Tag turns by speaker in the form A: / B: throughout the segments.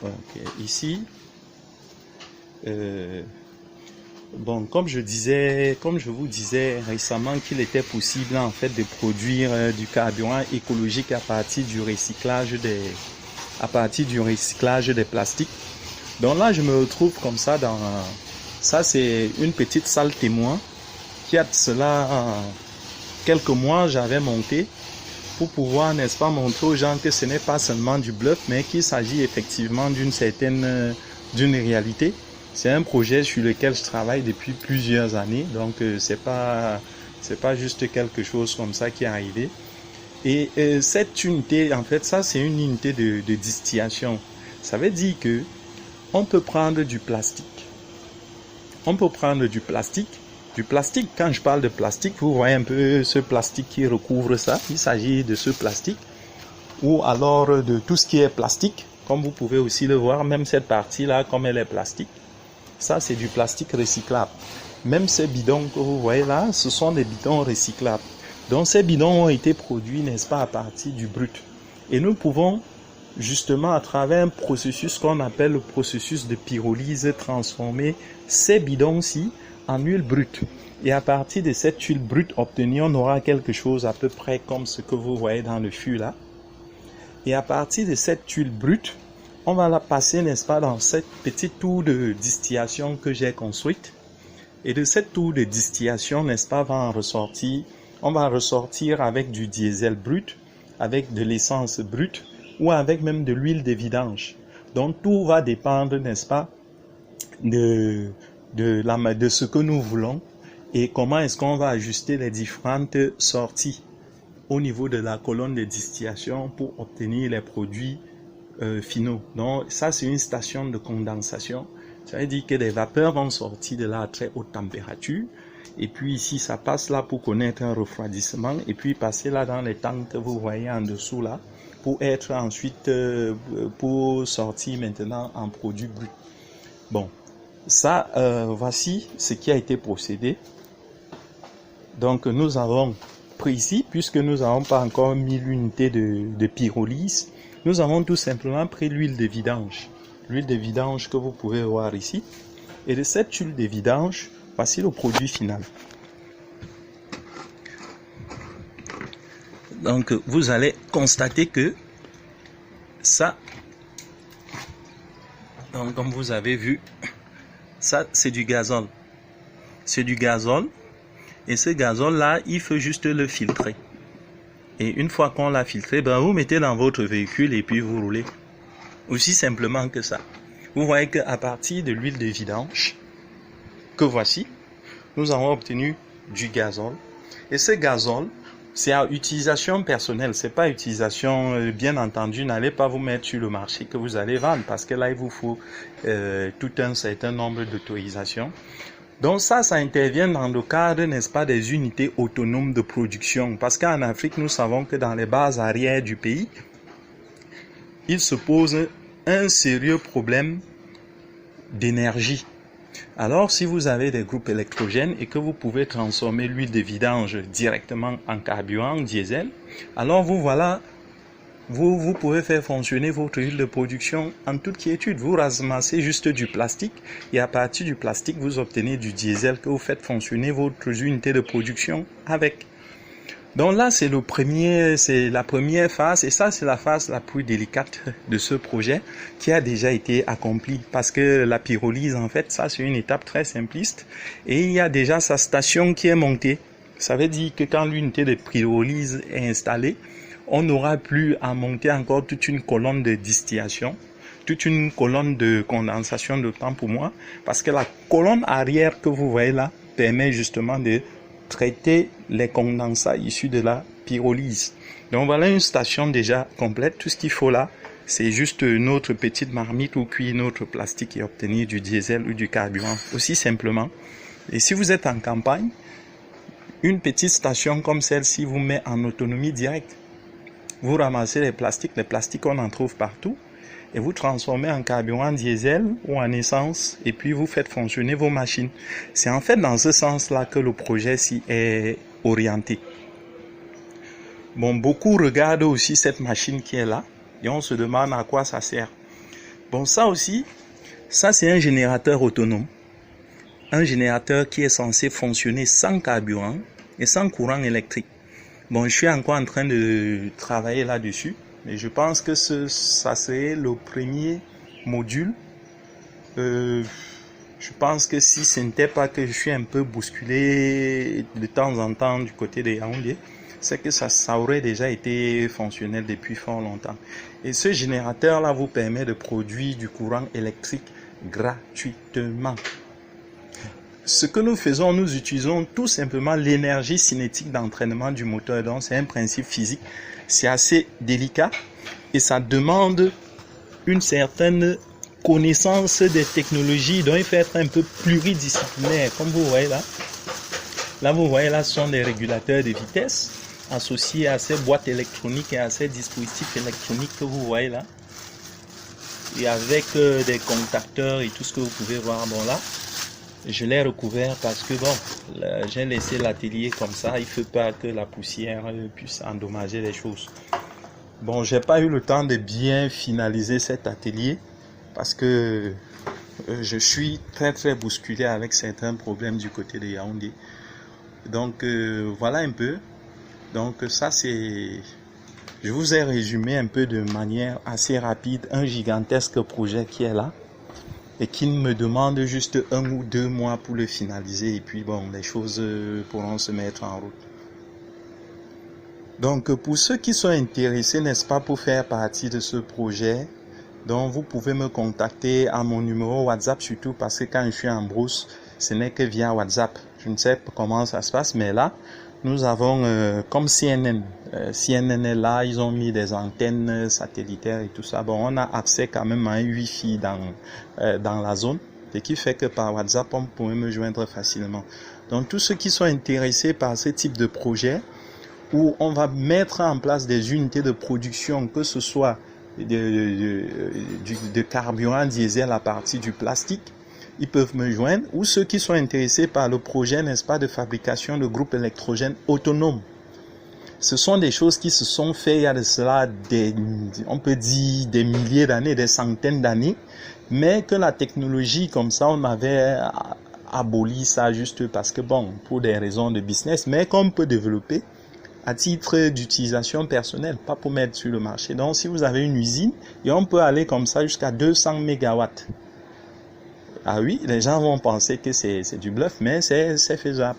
A: Ok. Ici, bon, comme je vous disais récemment qu'il était possible en fait de produire du carburant écologique à partir du recyclage des plastiques. Donc là, je me retrouve comme ça ça c'est une petite salle témoin qui a de cela quelques mois j'avais monté pour pouvoir, n'est-ce pas, montrer aux gens que ce n'est pas seulement du bluff, mais qu'il s'agit effectivement d'une réalité. C'est un projet sur lequel je travaille depuis plusieurs années, donc c'est pas juste quelque chose comme ça qui est arrivé. Et cette unité, en fait, ça c'est une unité de distillation. Ça veut dire que on peut prendre du plastique. Du plastique, quand je parle de plastique, vous voyez un peu ce plastique qui recouvre ça. Il s'agit de ce plastique ou alors de tout ce qui est plastique. Comme vous pouvez aussi le voir, même cette partie-là, comme elle est plastique, ça c'est du plastique recyclable. Même ces bidons que vous voyez là, ce sont des bidons recyclables. Donc ces bidons ont été produits, n'est-ce pas, à partir du brut. Et nous pouvons justement à travers un processus qu'on appelle le processus de pyrolyse transformer ces bidons-ci en huile brute. Et à partir de cette huile brute obtenue, on aura quelque chose à peu près comme ce que vous voyez dans le fût là. Et à partir de cette huile brute, on va la passer, n'est-ce pas, dans cette petite tour de distillation que j'ai construite. Et de cette tour de distillation, n'est-ce pas, on va ressortir avec du diesel brut, avec de l'essence brute, ou avec même de l'huile de vidange. Donc tout va dépendre, n'est-ce pas, de ce que nous voulons et comment est-ce qu'on va ajuster les différentes sorties au niveau de la colonne de distillation pour obtenir les produits finaux. Donc ça c'est une station de condensation. Ça veut dire que les vapeurs vont sortir de là à très haute température et puis ici ça passe là pour connaître un refroidissement et puis passer là dans les tanks que vous voyez en dessous là pour être ensuite pour sortir maintenant en produit brut. Bon, ça voici ce qui a été procédé. Donc nous avons pris ici, puisque nous n'avons pas encore mis l'unité de pyrolyse, nous avons tout simplement pris l'huile de vidange. L'huile de vidange que vous pouvez voir ici. Et de cette huile de vidange, voici le produit final. Donc vous allez constater que ça, donc comme vous avez vu, ça c'est du gazole. C'est du gazole et ce gazole là, il faut juste le filtrer. Et une fois qu'on l'a filtré, ben vous mettez dans votre véhicule et puis vous roulez. Aussi simplement que ça. Vous voyez qu'à partir de l'huile de vidange que voici, nous avons obtenu du gazole. Et ce gazole, c'est à utilisation personnelle, c'est pas utilisation, bien entendu, n'allez pas vous mettre sur le marché que vous allez vendre parce que là il vous faut tout un certain nombre d'autorisations. Donc ça intervient dans le cadre, n'est-ce pas, des unités autonomes de production parce qu'en Afrique, nous savons que dans les bases arrières du pays, il se pose un sérieux problème d'énergie. Alors, si vous avez des groupes électrogènes et que vous pouvez transformer l'huile de vidange directement en carburant, diesel, alors vous pouvez faire fonctionner votre huile de production en toute quiétude. Vous ramassez juste du plastique et à partir du plastique, vous obtenez du diesel que vous faites fonctionner votre unité de production avec. Donc là, c'est la première phase et ça, c'est la phase la plus délicate de ce projet qui a déjà été accomplie parce que la pyrolyse, en fait, ça, c'est une étape très simpliste et il y a déjà sa station qui est montée. Ça veut dire que quand l'unité de pyrolyse est installée, on n'aura plus à monter encore toute une colonne de distillation, toute une colonne de condensation de temps pour moi parce que la colonne arrière que vous voyez là permet justement de traiter les condensats issus de la pyrolyse. Donc voilà une station déjà complète. Tout ce qu'il faut là, c'est juste notre petite marmite ou cuire notre plastique et obtenir du diesel ou du carburant, aussi simplement. Et si vous êtes en campagne, une petite station comme celle-ci vous met en autonomie directe. Vous ramassez les plastiques on en trouve partout, et vous transformez en carburant diesel ou en essence et puis vous faites fonctionner vos machines. C'est en fait dans ce sens-là que le projet-ci est orienté. Bon, beaucoup regardent aussi cette machine qui est là et on se demande à quoi ça sert. Bon, ça aussi, ça c'est un générateur autonome. Un générateur qui est censé fonctionner sans carburant et sans courant électrique. Bon, je suis encore en train de travailler là-dessus, mais je pense que ça serait le premier module. Je pense que si ce n'était pas que je suis un peu bousculé de temps en temps du côté des Yaoundé, c'est que ça aurait déjà été fonctionnel depuis fort longtemps. Et ce générateur-là vous permet de produire du courant électrique gratuitement. Ce que nous faisons, nous utilisons tout simplement l'énergie cinétique d'entraînement du moteur. Donc c'est un principe physique, c'est assez délicat et ça demande une certaine connaissance des technologies. Donc il faut être un peu pluridisciplinaire, comme vous voyez là. Là vous voyez là, ce sont des régulateurs de vitesse associés à ces boîtes électroniques et à ces dispositifs électroniques que vous voyez là. Et avec des contacteurs et tout ce que vous pouvez voir. Bon là, je l'ai recouvert parce que bon, j'ai laissé l'atelier comme ça. Il ne faut pas que la poussière puisse endommager les choses. Bon, j'ai pas eu le temps de bien finaliser cet atelier parce que je suis très bousculé avec certains problèmes du côté de Yaoundé. Donc voilà un peu. Donc ça c'est... Je vous ai résumé un peu de manière assez rapide un gigantesque projet qui est là et qui me demande juste 1 ou 2 mois pour le finaliser et puis bon, les choses pourront se mettre en route. Donc pour ceux qui sont intéressés, n'est-ce pas, pour faire partie de ce projet, donc vous pouvez me contacter à mon numéro WhatsApp surtout parce que quand je suis en brousse, ce n'est que via WhatsApp. Je ne sais pas comment ça se passe, mais là, nous avons comme CNN. CNN est là, ils ont mis des antennes satellitaires et tout ça. Bon, on a accès quand même à un Wi-Fi dans la zone, ce qui fait que par WhatsApp, on peut me joindre facilement. Donc, tous ceux qui sont intéressés par ce type de projet, où on va mettre en place des unités de production, que ce soit de carburant diesel à partir du plastique, ils peuvent me joindre, ou ceux qui sont intéressés par le projet, n'est-ce pas, de fabrication de groupes électrogènes autonomes. Ce sont des choses qui se sont faites il y a de cela on peut dire des milliers d'années, des centaines d'années, mais que la technologie comme ça, on avait aboli ça juste parce que bon, pour des raisons de business, mais qu'on peut développer à titre d'utilisation personnelle, pas pour mettre sur le marché. Donc si vous avez une usine, et on peut aller comme ça jusqu'à 200 mégawatts. Ah oui, les gens vont penser que c'est du bluff, mais c'est faisable.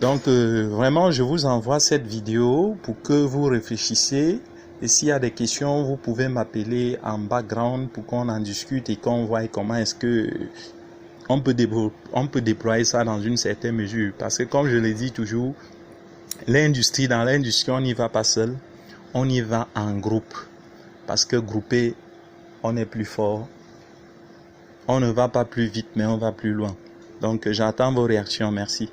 A: Donc vraiment, je vous envoie cette vidéo pour que vous réfléchissiez. Et s'il y a des questions, vous pouvez m'appeler en background pour qu'on en discute et qu'on voit comment est-ce que on peut déployer ça dans une certaine mesure. Parce que comme je l'ai dit toujours, dans l'industrie, on n'y va pas seul, on y va en groupe. Parce que groupé, on est plus fort. On ne va pas plus vite, mais on va plus loin. Donc, j'attends vos réactions. Merci.